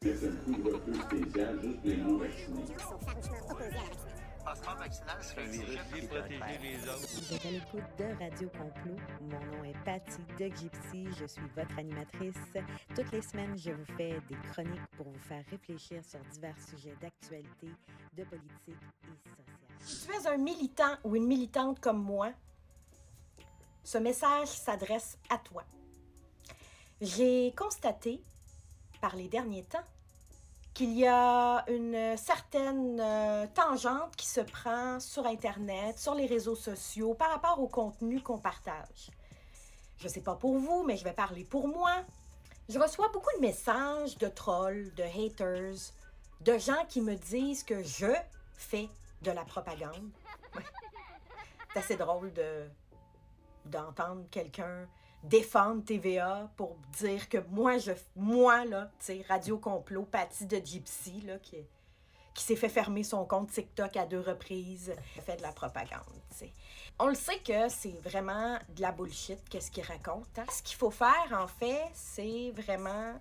C'est un couvre-feu spécial juste pour les non-vaccinés. Passeport vaccinal, c'est un virus qui protéger les autres. Vous êtes à l'écoute de Radio Complot. Mon nom est Patty de Gypsy. Je suis votre animatrice. Toutes les semaines, je vous fais des chroniques pour vous faire réfléchir sur divers sujets d'actualité, de politique et sociale. Si tu es un militant ou une militante comme moi, ce message s'adresse à toi. J'ai constaté, par les derniers temps, qu'il y a une certaine tangente qui se prend sur Internet, sur les réseaux sociaux, par rapport au contenu qu'on partage. Je ne sais pas pour vous, mais je vais parler pour moi. Je reçois beaucoup de messages de trolls, de haters, de gens qui me disent que je fais de la propagande. C'est assez drôle d'entendre quelqu'un défendre TVA pour dire que moi là, tu sais, Radio Complot, Patty de Gypsy, là, qui s'est fait fermer son compte TikTok à 2 reprises, fait de la propagande, tu sais. On le sait que c'est vraiment de la bullshit, qu'est-ce qu'il raconte. Hein? Ce qu'il faut faire, en fait, c'est vraiment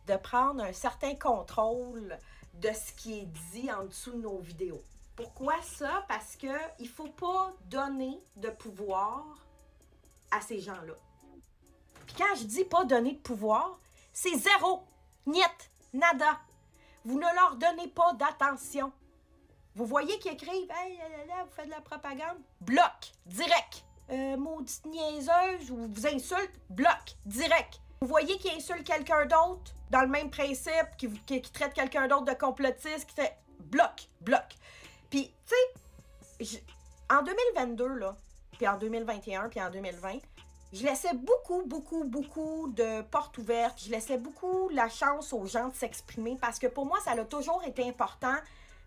de prendre un certain contrôle de ce qui est dit en dessous de nos vidéos. Pourquoi ça? Parce que il faut pas donner de pouvoir à ces gens-là. Puis quand je dis pas donner de pouvoir, c'est zéro, niet, nada. Vous ne leur donnez pas d'attention. Vous voyez qu'ils écrivent « Hey, là, vous faites de la propagande? » Bloc, direct. Maudite niaiseuse ou vous insulte? Bloc, direct. Vous voyez qu'ils insultent quelqu'un d'autre dans le même principe, qui traite quelqu'un d'autre de complotiste, qui traite... Bloc. Puis, tu sais, en 2022, là, puis en 2021, puis en 2020, je laissais beaucoup de portes ouvertes. Je laissais beaucoup la chance aux gens de s'exprimer parce que pour moi, ça a toujours été important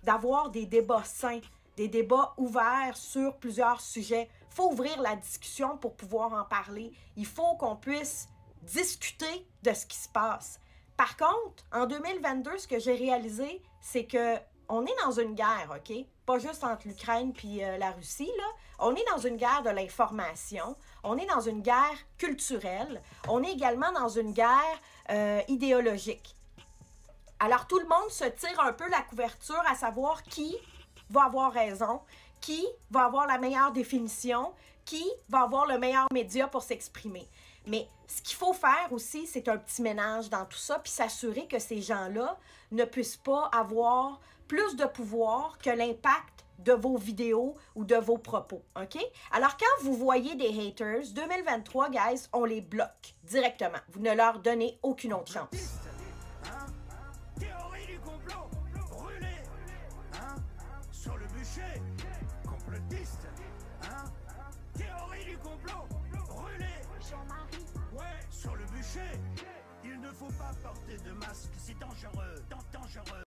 d'avoir des débats sains, des débats ouverts sur plusieurs sujets. Il faut ouvrir la discussion pour pouvoir en parler. Il faut qu'on puisse discuter de ce qui se passe. Par contre, en 2022, ce que j'ai réalisé, c'est que on est dans une guerre, OK? Pas juste entre l'Ukraine puis la Russie, là. On est dans une guerre de l'information. On est dans une guerre culturelle. On est également dans une guerre idéologique. Alors, tout le monde se tire un peu la couverture à savoir qui va avoir raison, qui va avoir la meilleure définition, qui va avoir le meilleur média pour s'exprimer. Mais ce qu'il faut faire aussi, c'est un petit ménage dans tout ça, puis s'assurer que ces gens-là ne puissent pas avoir plus de pouvoir que l'impact de vos vidéos ou de vos propos, OK? Alors, quand vous voyez des haters, 2023, guys, on les bloque directement. Vous ne leur donnez aucune autre chance. Théorie du complot, brûlé, sur le bûcher, complotiste, théorie du complot, brûlé, Jean-Marie, ouais, sur le bûcher, il ne faut pas porter de masque, c'est dangereux, dangereux.